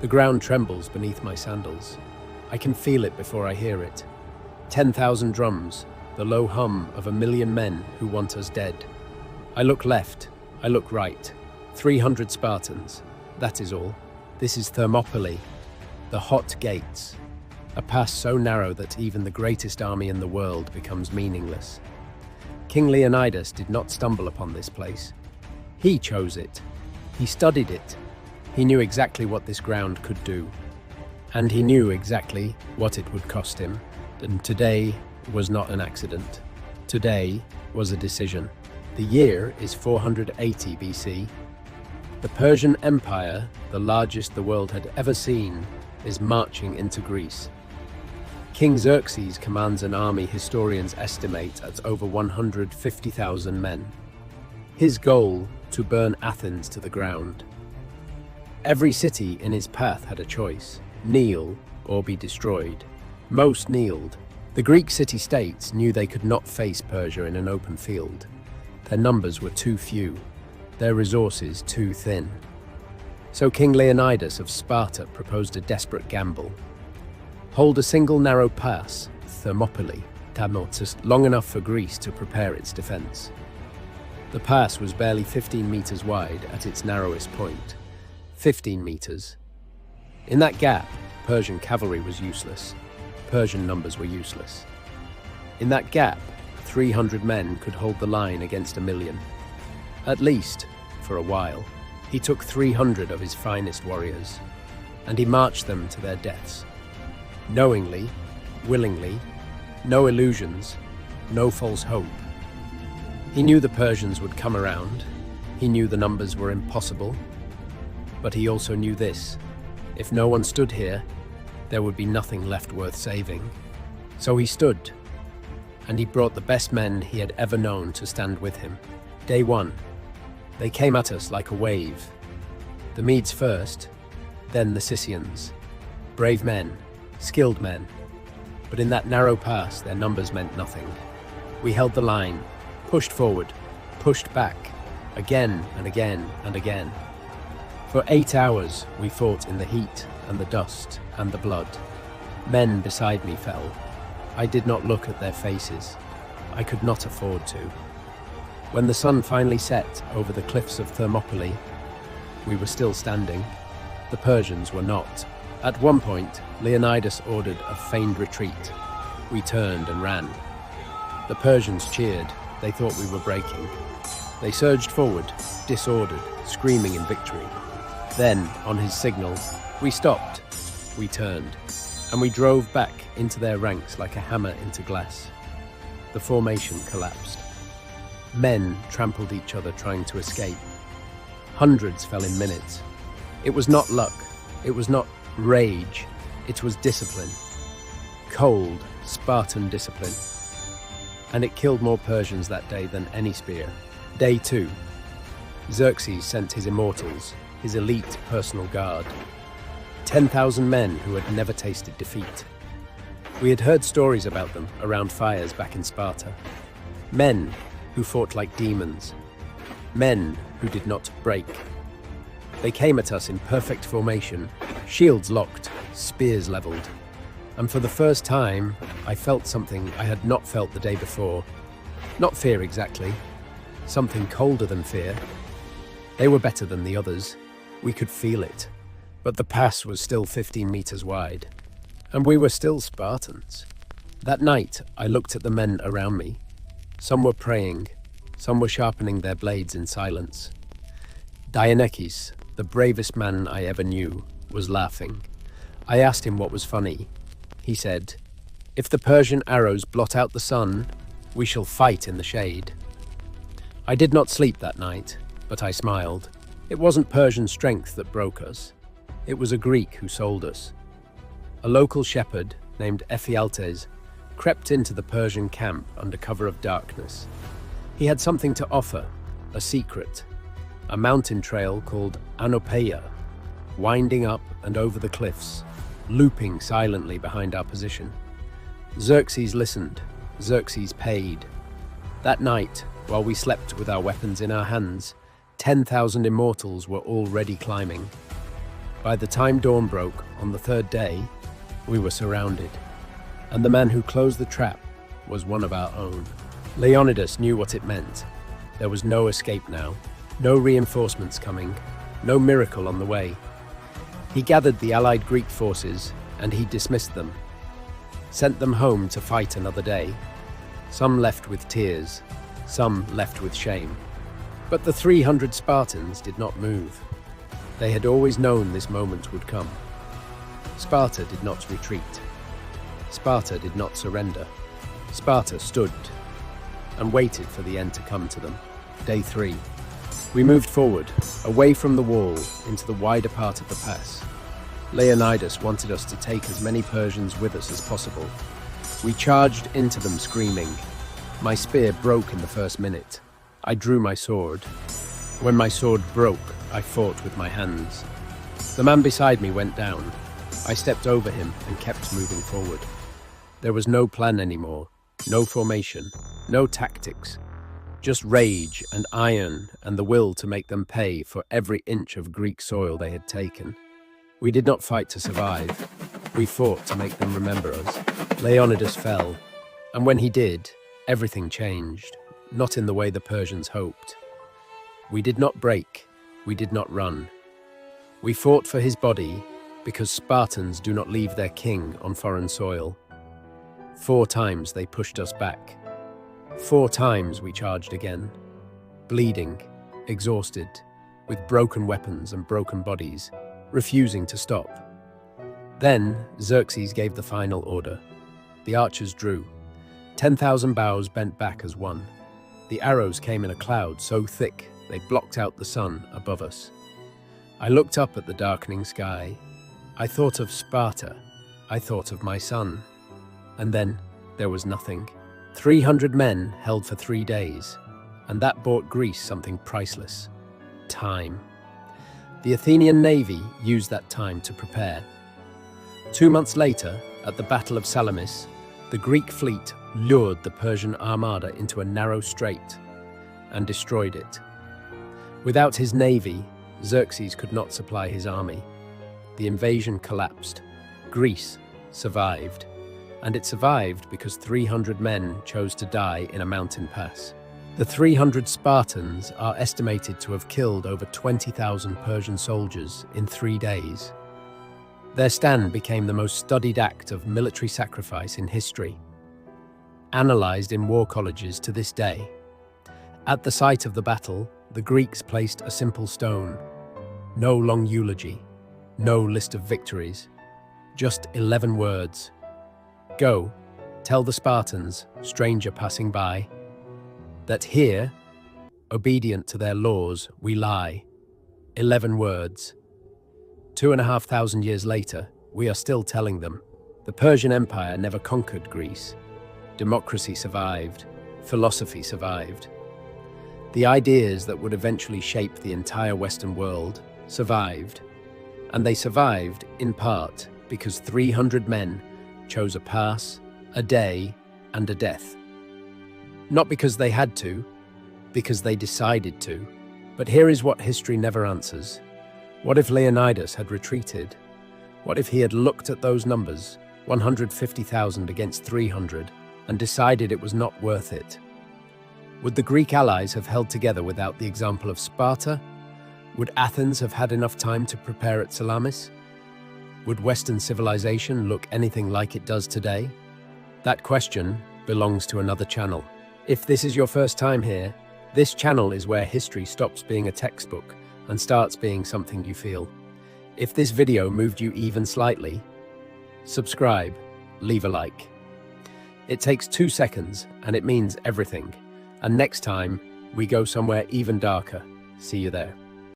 The ground trembles beneath my sandals. I can feel it before I hear it. 10,000 drums, the low hum of 1,000,000 men who want us dead. I look left, I look right. 300 Spartans, that is all. This is Thermopylae, the hot gates. A pass so narrow that even the greatest army in the world becomes meaningless. King Leonidas did not stumble upon this place. He chose it. He studied it. He knew exactly what this ground could do. And he knew exactly what it would cost him. And today was not an accident. Today was a decision. The year is 480 BC. The Persian Empire, the largest the world had ever seen, is marching into Greece. King Xerxes commands an army historians estimate at over 150,000 men. His goal, to burn Athens to the ground. Every city in his path had a choice: kneel or be destroyed. Most kneeled. The Greek city-states knew they could not face Persia in an open field. Their numbers were too few, their resources too thin. So King Leonidas of Sparta proposed a desperate gamble. Hold a single narrow pass, Thermopylae, long enough for Greece to prepare its defense. The pass was barely 15 meters wide at its narrowest point. 15 meters. In that gap, Persian cavalry was useless. Persian numbers were useless. In that gap, 300 men could hold the line against 1,000,000. At least, for a while. He took 300 of his finest warriors, and he marched them to their deaths. Knowingly, willingly, no illusions, no false hope. He knew the Persians would come around. He knew the numbers were impossible. But he also knew this: if no one stood here, there would be nothing left worth saving. So he stood, and he brought the best men he had ever known to stand with him. Day one, they came at us like a wave. The Medes first, then the Scythians. Brave men, skilled men. But in that narrow pass, their numbers meant nothing. We held the line, pushed forward, pushed back, again and again and again. For 8 hours, we fought in the heat and the dust and the blood. Men beside me fell. I did not look at their faces. I could not afford to. When the sun finally set over the cliffs of Thermopylae, we were still standing. The Persians were not. At one point, Leonidas ordered a feigned retreat. We turned and ran. The Persians cheered. They thought we were breaking. They surged forward, disordered, screaming in victory. Then, on his signal, we stopped. We turned, and we drove back into their ranks like a hammer into glass. The formation collapsed. Men trampled each other trying to escape. Hundreds fell in minutes. It was not luck. It was not rage. It was discipline. Cold, Spartan discipline. And it killed more Persians that day than any spear. Day two. Xerxes sent his Immortals, his elite personal guard. 10,000 men who had never tasted defeat. We had heard stories about them around fires back in Sparta. Men who fought like demons. Men who did not break. They came at us in perfect formation, shields locked, spears leveled. And for the first time, I felt something I had not felt the day before. Not fear exactly. Something colder than fear. They were better than the others. We could feel it. But the pass was still 15 meters wide. And we were still Spartans. That night, I looked at the men around me. Some were praying. Some were sharpening their blades in silence. Dianekis, the bravest man I ever knew, was laughing. I asked him what was funny. He said, "If the Persian arrows blot out the sun, we shall fight in the shade." I did not sleep that night, but I smiled. It wasn't Persian strength that broke us. It was a Greek who sold us. A local shepherd named Ephialtes crept into the Persian camp under cover of darkness. He had something to offer, a secret, a mountain trail called Anopeia, winding up and over the cliffs, looping silently behind our position. Xerxes listened. Xerxes paid. That night, while we slept with our weapons in our hands, 10,000 Immortals were already climbing. By the time dawn broke on the third day, we were surrounded, and the man who closed the trap was one of our own. Leonidas knew what it meant. There was no escape now, no reinforcements coming, no miracle on the way. He gathered the allied Greek forces and he dismissed them, sent them home to fight another day. Some left with tears, some left with shame. But the 300 Spartans did not move. They had always known this moment would come. Sparta did not retreat. Sparta did not surrender. Sparta stood and waited for the end to come to them. Day 3. We moved forward, away from the wall, into the wider part of the pass. Leonidas wanted us to take as many Persians with us as possible. We charged into them screaming. My spear broke in the first minute. I drew my sword. When my sword broke, I fought with my hands. The man beside me went down. I stepped over him and kept moving forward. There was no plan anymore, no formation, no tactics. Just rage and iron and the will to make them pay for every inch of Greek soil they had taken. We did not fight to survive. We fought to make them remember us. Leonidas fell, and when he did, everything changed, not in the way the Persians hoped. We did not break, we did not run. We fought for his body because Spartans do not leave their king on foreign soil. 4 times they pushed us back. 4 times we charged again, bleeding, exhausted, with broken weapons and broken bodies, refusing to stop. Then Xerxes gave the final order. The archers drew. 10,000 bows bent back as one. The arrows came in a cloud so thick they blocked out the sun above us. I looked up at the darkening sky. I thought of Sparta. I thought of my son. And then there was nothing. 300 men held for 3 days, and that bought Greece something priceless: time. The Athenian navy used that time to prepare. 2 months later, at the Battle of Salamis, the Greek fleet lured the Persian armada into a narrow strait and destroyed it. Without his navy, Xerxes could not supply his army. The invasion collapsed. Greece survived. And it survived because 300 men chose to die in a mountain pass. The 300 Spartans are estimated to have killed over 20,000 Persian soldiers in 3 days. Their stand became the most studied act of military sacrifice in history, analyzed in war colleges to this day. At the site of the battle, the Greeks placed a simple stone. No long eulogy, no list of victories, just 11 words. Go, tell the Spartans, stranger passing by, that here, obedient to their laws, we lie. 11 words. 2,500 years later, we are still telling them. The Persian Empire never conquered Greece. Democracy survived. Philosophy survived. The ideas that would eventually shape the entire Western world survived. And they survived, in part, because 300 men chose a pass, a day, and a death. Not because they had to, because they decided to. But here is what history never answers. What if Leonidas had retreated? What if he had looked at those numbers, 150,000 against 300, and decided it was not worth it? Would the Greek allies have held together without the example of Sparta? Would Athens have had enough time to prepare at Salamis? Would Western civilization look anything like it does today? That question belongs to another channel. If this is your first time here, this channel is where history stops being a textbook and starts being something you feel. If this video moved you even slightly, subscribe, leave a like. It takes 2 seconds and it means everything. And next time, we go somewhere even darker. See you there.